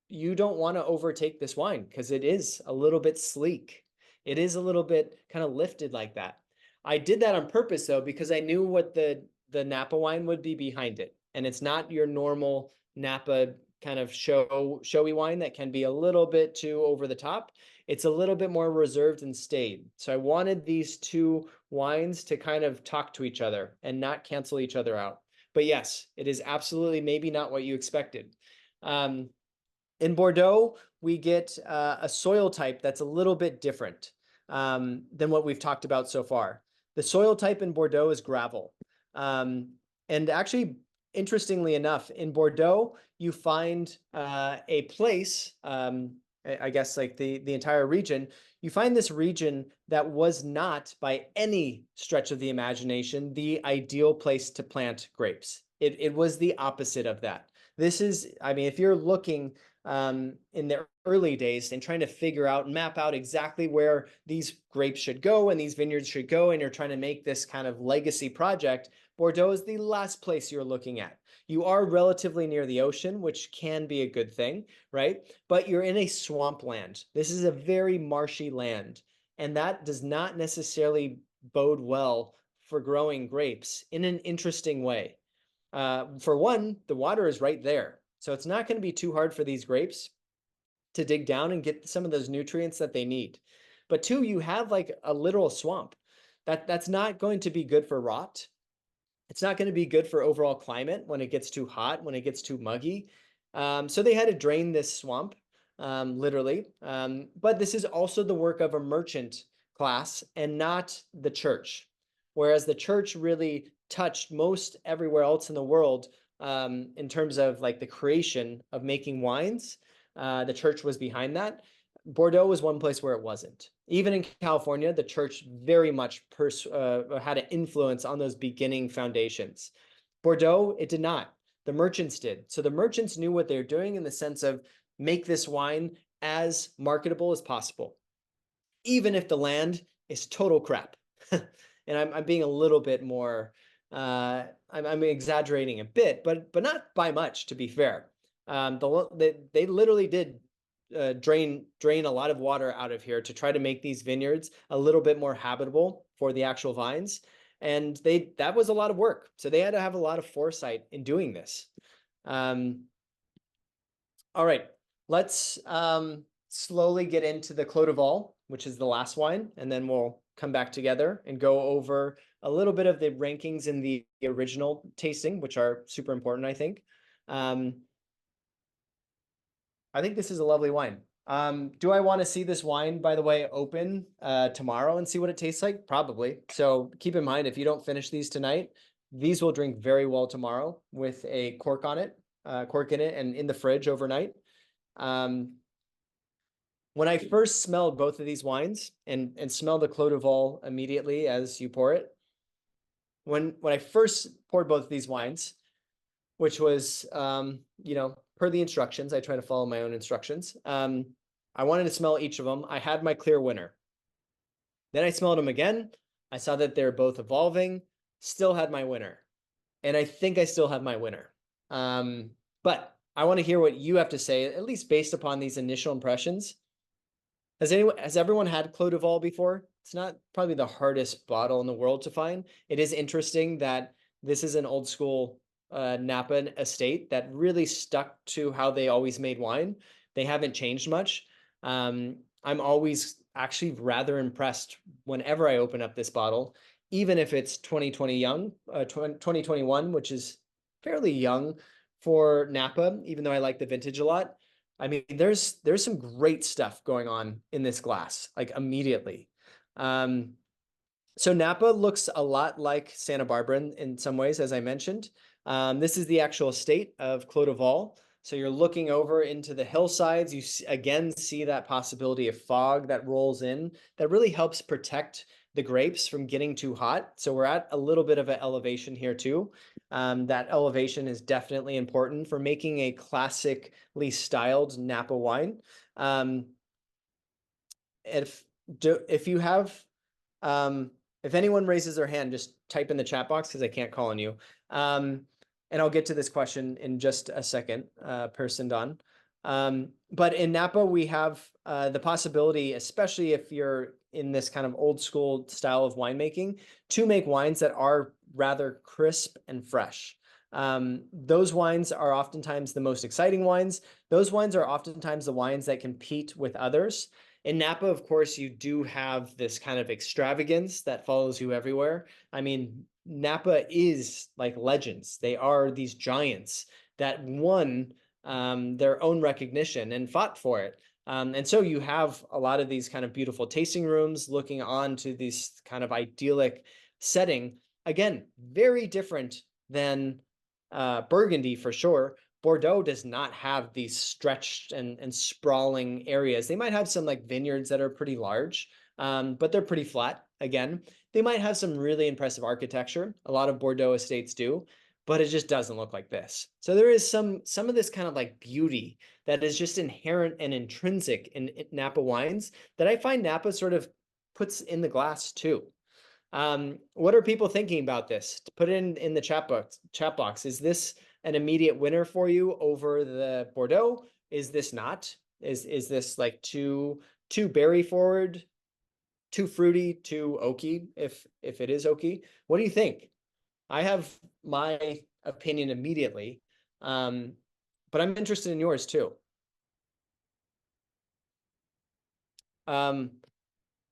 Speaker 2: you don't want to overtake this wine because it is a little bit sleek. It is a little bit kind of lifted like that. I did that on purpose though, because I knew what the Napa wine would be behind it. And it's not your normal Napa kind of showy wine that can be a little bit too over the top. It's a little bit more reserved and staid. So I wanted these two wines to kind of talk to each other and not cancel each other out. But yes, it is absolutely maybe not what you expected. In Bordeaux, we get a soil type that's a little bit different than what we've talked about so far. The soil type in Bordeaux is gravel. And actually, interestingly enough, in Bordeaux, you find a place, I guess like the entire region, you find this region that was not by any stretch of the imagination the ideal place to plant grapes. It was the opposite of that. This is, I mean, if you're looking in the early days and trying to map out exactly where these grapes should go and these vineyards should go, and you're trying to make this kind of legacy project, Bordeaux is the last place you're looking at. You are relatively near the ocean, which can be a good thing, right? But you're in a swampland. This is a very marshy land, and that does not necessarily bode well for growing grapes in an interesting way. For one, the water is right there. So it's not going to be too hard for these grapes to dig down and get some of those nutrients that they need. But two, you have like a literal swamp. That's not going to be good for rot. It's not going to be good for overall climate when it gets too hot, when it gets too muggy. So they had to drain this swamp, literally. But this is also the work of a merchant class and not the church. Whereas the church really touched most everywhere else in the world in terms of like the creation of making wines. The church was behind that. Bordeaux was one place where it wasn't. Even in California, the church very much had an influence on those beginning foundations. Bordeaux, it did not. The merchants did. So the merchants knew what they're doing in the sense of make this wine as marketable as possible. even if the land is total crap. And I'm being a little bit more, I'm exaggerating a bit, but not by much, to be fair. They literally did drain a lot of water out of here to try to make these vineyards a little bit more habitable for the actual vines. And that was a lot of work. So they had to have a lot of foresight in doing this. All right, let's slowly get into the Clos de Vol, which is the last wine, and then we'll come back together and go over a little bit of the rankings in the original tasting, which are super important, I think. I think this is a lovely wine. Do I want to see this wine, by the way, open tomorrow and see what it tastes like? Probably. So keep in mind, if you don't finish these tonight, these will drink very well tomorrow with a cork on it, cork in it, and in the fridge overnight. When I first smelled both of these wines and smelled the Clos de Vol immediately as you pour it, when I first poured both of these wines, which was, per the instructions, I try to follow my own instructions. I wanted to smell each of them. I had my clear winner. Then I smelled them again. I saw that they're both evolving, still had my winner. And I think I still have my winner. But I want to hear what you have to say, at least based upon these initial impressions. Has everyone had Clos de Vol before? It's not probably the hardest bottle in the world to find. It is interesting that this is an old school Napa estate that really stuck to how they always made wine. They haven't changed much. I'm always actually rather impressed whenever I open up this bottle, even if it's 2021, which is fairly young for Napa, even though I like the vintage a lot. I mean, there's some great stuff going on in this glass, like immediately. So Napa looks a lot like Santa Barbara in some ways, as I mentioned. This is the actual estate of Clos de Vol. So you're looking over into the hillsides. You again see that possibility of fog that rolls in that really helps protect the grapes from getting too hot. So we're at a little bit of an elevation here too. That elevation is definitely important for making a classically styled Napa wine. If you have, if anyone raises their hand, just type in the chat box because I can't call on you. And I'll get to this question in just a second, person Don. But in Napa, we have the possibility, especially if you're in this kind of old school style of winemaking, to make wines that are rather crisp and fresh. Those wines are oftentimes the most exciting wines. Those wines are oftentimes the wines that compete with others. In Napa, of course, you do have this kind of extravagance that follows you everywhere. I mean, Napa is like legends. They are these giants that won their own recognition and fought for it. And so you have a lot of these kind of beautiful tasting rooms looking on to this kind of idyllic setting. Again, very different than Burgundy for sure. Bordeaux does not have these stretched and sprawling areas. They might have some like vineyards that are pretty large, but they're pretty flat. Again, they might have some really impressive architecture. A lot of Bordeaux estates do, but it just doesn't look like this. So there is some of this kind of like beauty that is just inherent and intrinsic in Napa wines that I find Napa sort of puts in the glass too. What are people thinking about this? Put it in the chat box. Is this an immediate winner for you over the Bordeaux? Is this not? Is this like too berry forward, too fruity, too oaky? If it is oaky, what do you think? I have my opinion immediately, but I'm interested in yours too.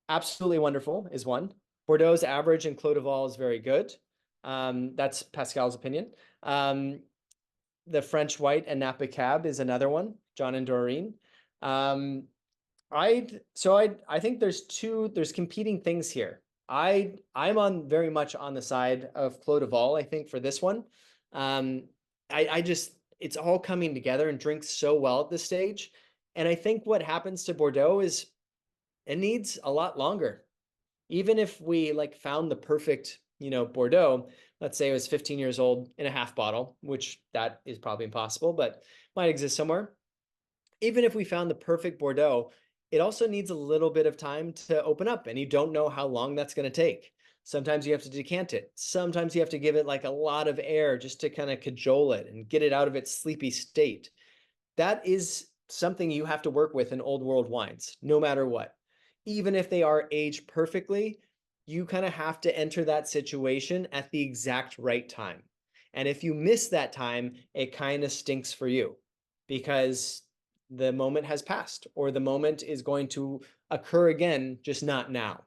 Speaker 2: Absolutely wonderful is one. Bordeaux's average and Clos de Vol is very good. That's Pascal's opinion. The French White and Napa Cab is another one, John and Doreen. I think there's competing things here. I'm very much on the side of Clos de Vol, I think, for this one. It's all coming together and drinks so well at this stage. And I think what happens to Bordeaux is it needs a lot longer. Even if we like found the perfect, Bordeaux, let's say it was 15 years old in a half bottle, which that is probably impossible, but might exist somewhere. Even if we found the perfect Bordeaux, it also needs a little bit of time to open up, and you don't know how long that's going to take. Sometimes you have to decant it. Sometimes you have to give it like a lot of air just to kind of cajole it and get it out of its sleepy state. That is something you have to work with in old world wines, no matter what. Even if they are aged perfectly, you kind of have to enter that situation at the exact right time. And if you miss that time, it kind of stinks for you because the moment has passed, or the moment is going to occur again, just not now.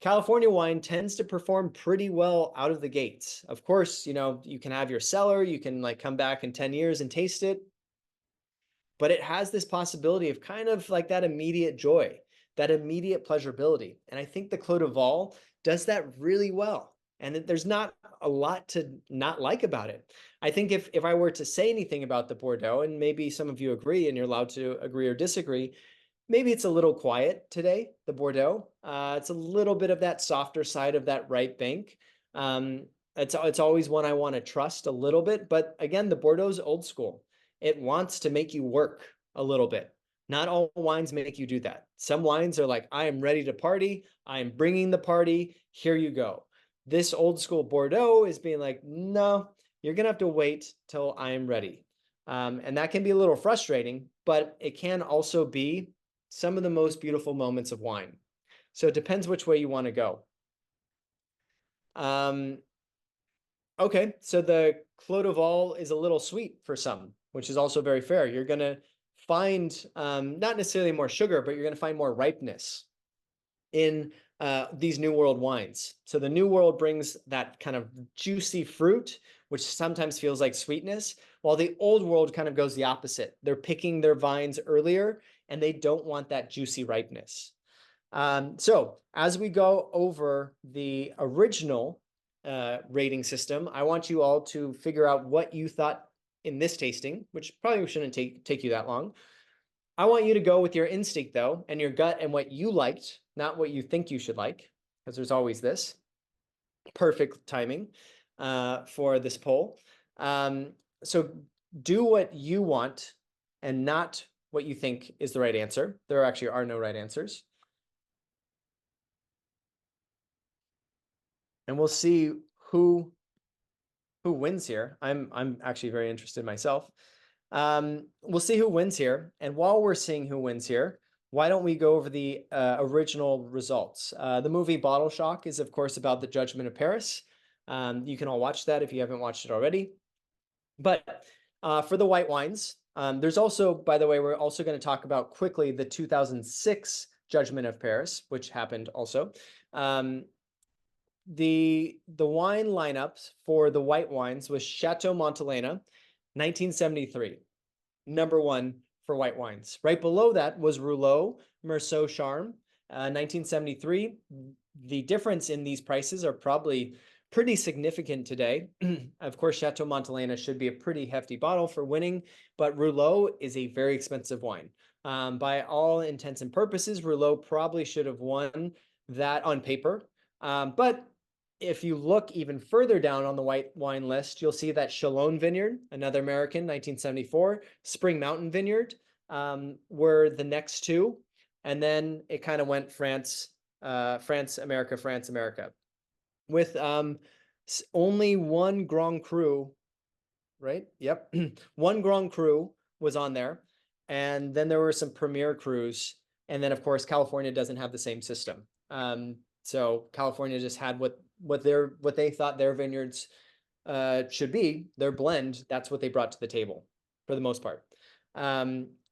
Speaker 2: California wine tends to perform pretty well out of the gates. Of course, you can have your cellar, you can like come back in 10 years and taste it, but it has this possibility of kind of like that immediate joy, that immediate pleasurability. And I think the Clos de Vol does that really well. And there's not a lot to not like about it. I think if I were to say anything about the Bordeaux, and maybe some of you agree and you're allowed to agree or disagree, maybe it's a little quiet today, the Bordeaux. It's a little bit of that softer side of that right bank. It's always one I want to trust a little bit, but again, the Bordeaux's old school. It wants to make you work a little bit. Not all wines make you do that. Some wines are like, I am ready to party. I am bringing the party. Here you go. This old school Bordeaux is being like, no, you're going to have to wait till I am ready. And that can be a little frustrating, but it can also be some of the most beautiful moments of wine. So it depends which way you want to go. Okay, so the Clos de Vol is a little sweet for some, which is also very fair. You're going to find not necessarily more sugar, but you're going to find more ripeness in these New World wines. So the New World brings that kind of juicy fruit, which sometimes feels like sweetness, while the Old World kind of goes the opposite. They're picking their vines earlier, and they don't want that juicy ripeness. So as we go over the original rating system, I want you all to figure out what you thought in this tasting, which probably shouldn't take you that long. I want you to go with your instinct, though, and your gut and what you liked, not what you think you should like, because there's always this. Perfect timing for this poll. So do what you want and not what you think is the right answer. There actually are no right answers. And we'll see who wins here. I'm actually very interested myself. We'll see who wins here. And while we're seeing who wins here, why don't we go over the original results? The movie Bottle Shock is, of course, about the Judgment of Paris. You can all watch that if you haven't watched it already. But for the white wines, there's also, by the way, we're also going to talk about quickly the 2006 Judgment of Paris, which happened also. The wine lineups for the white wines was Chateau Montelena, 1973, #1 for white wines. Right below that was Rouleau Merceau Charme, 1973. The difference in these prices are probably pretty significant today. Of course, Chateau Montelena should be a pretty hefty bottle for winning, but Rouleau is a very expensive wine. By all intents and purposes, Rouleau probably should have won that on paper. But if you look even further down on the white wine list, you'll see that Chalon Vineyard, another American, 1974, Spring Mountain Vineyard were the next two. And then it kind of went France, America, France, America. With only one Grand Cru, right? Yep. One Grand Cru was on there. And then there were some Premier Crus. And then, of course, California doesn't have the same system. So California just had what they thought their vineyards should be, their blend. That's what they brought to the table for the most part.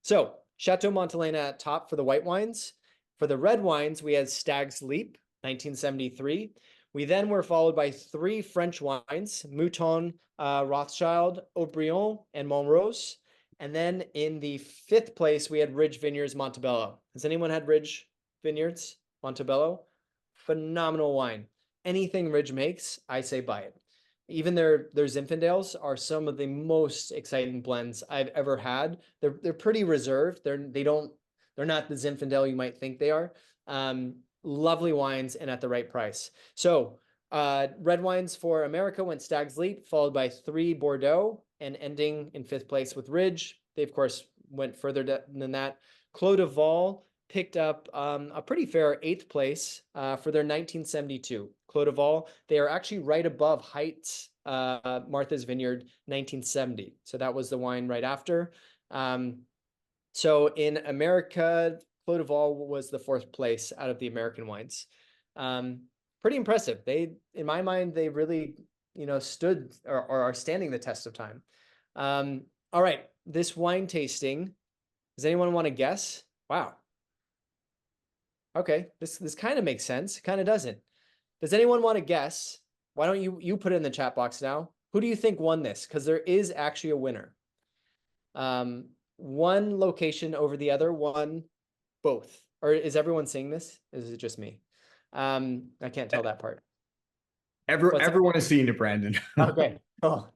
Speaker 2: So Chateau Montelena at top for the white wines. For the red wines, we had Stag's Leap, 1973. We then were followed by 3 French wines, Mouton, Rothschild, Haut-Brion, and Montrose. And then in the 5th place, we had Ridge Vineyards Montebello. Has anyone had Ridge Vineyards Montebello? Phenomenal wine. Anything Ridge makes, I say buy it. Even their Zinfandels are some of the most exciting blends I've ever had. They're pretty reserved. They're not the Zinfandel you might think they are. Lovely wines and at the right price. So red wines for America went Stag's Leap, followed by 3 Bordeaux, and ending in 5th place with Ridge. They, of course, went further than that. Clos de Vol picked up a pretty fair 8th place for their 1972 Clos de Vol. They are actually right above Heights Martha's Vineyard 1970. So that was the wine right after. So in America, Clos de Vol was the 4th place out of the American wines. Pretty impressive. They, in my mind, they really, stood or are standing the test of time. All right, this wine tasting, does anyone want to guess? Wow. Okay, this kind of makes sense. Kind of doesn't. Does anyone want to guess? Why don't you put it in the chat box now? Who do you think won this? Because there is actually a winner. One location over the other, one both. Or is everyone seeing this? Is it just me? I can't tell that part.
Speaker 1: Everyone is seeing it, Brandon.
Speaker 2: Okay, cool.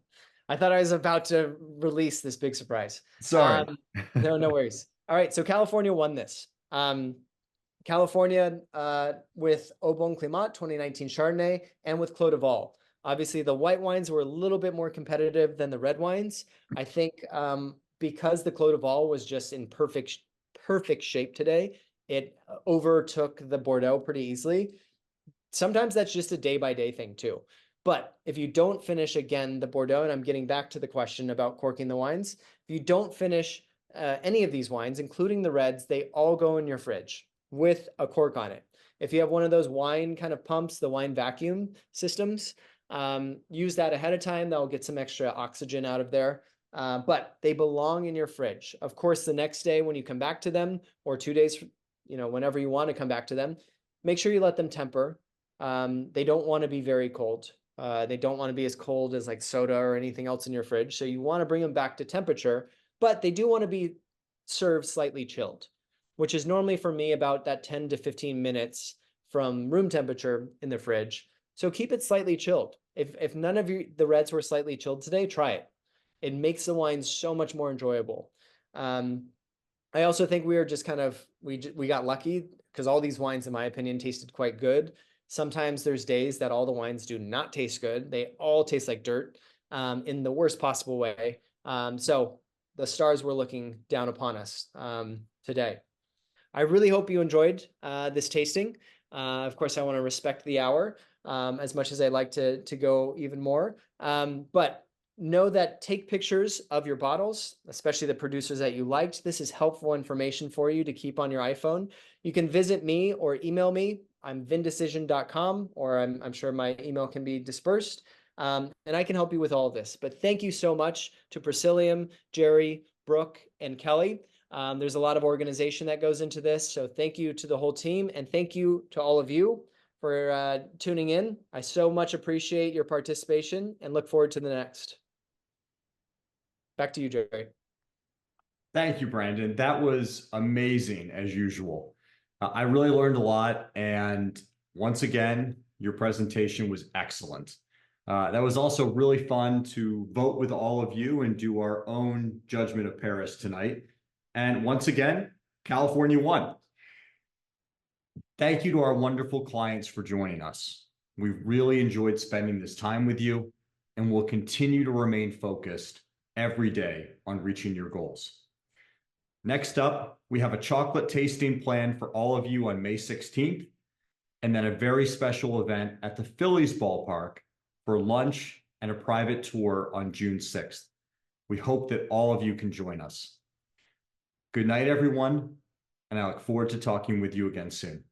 Speaker 2: I thought I was about to release this big surprise.
Speaker 1: Sorry.
Speaker 2: No worries. All right, so California won this. California with Au Bon Climat 2019 Chardonnay and with Clos de Vol. Obviously, the white wines were a little bit more competitive than the red wines. I think because the Clos de Vol was just in perfect shape today, it overtook the Bordeaux pretty easily. Sometimes that's just a day-by-day thing too. But if you don't finish, again, the Bordeaux, and I'm getting back to the question about corking the wines, if you don't finish any of these wines, including the reds, they all go in your fridge with a cork on it. If you have one of those wine kind of pumps, the wine vacuum systems, use that ahead of time. That'll get some extra oxygen out of there. But they belong in your fridge. Of course, the next day when you come back to them, or 2 days, whenever you want to come back to them, make sure you let them temper. They don't want to be very cold. They don't want to be as cold as like soda or anything else in your fridge. So you want to bring them back to temperature, but they do want to be served slightly chilled, which is normally for me about that 10 to 15 minutes from room temperature in the fridge. So keep it slightly chilled. If none of the reds were slightly chilled today, try it. It makes the wine so much more enjoyable. I also think we are just kind of, we got lucky because all these wines, in my opinion, tasted quite good. Sometimes there's days that all the wines do not taste good. They all taste like dirt in the worst possible way. So the stars were looking down upon us today. I really hope you enjoyed this tasting. Of course, I want to respect the hour as much as I'd like to go even more. But know that take pictures of your bottles, especially the producers that you liked. This is helpful information for you to keep on your iPhone. You can visit me or email me. I'm vindecision.com, or I'm sure my email can be dispersed. And I can help you with all of this. But thank you so much to Presilium, Jerry, Brooke, and Kelly. There's a lot of organization that goes into this. So thank you to the whole team. And thank you to all of you for tuning in. I so much appreciate your participation and look forward to the next. Back to you, Jerry.
Speaker 1: Thank you, Brandon. That was amazing as usual. I really learned a lot. And once again, your presentation was excellent. That was also really fun to vote with all of you and do our own Judgment of Paris tonight. And once again, California won. Thank you to our wonderful clients for joining us. We've really enjoyed spending this time with you, and we'll continue to remain focused every day on reaching your goals. Next up, we have a chocolate tasting planned for all of you on May 16th, and then a very special event at the Phillies ballpark for lunch and a private tour on June 6th. We hope that all of you can join us. Good night, everyone, and I look forward to talking with you again soon.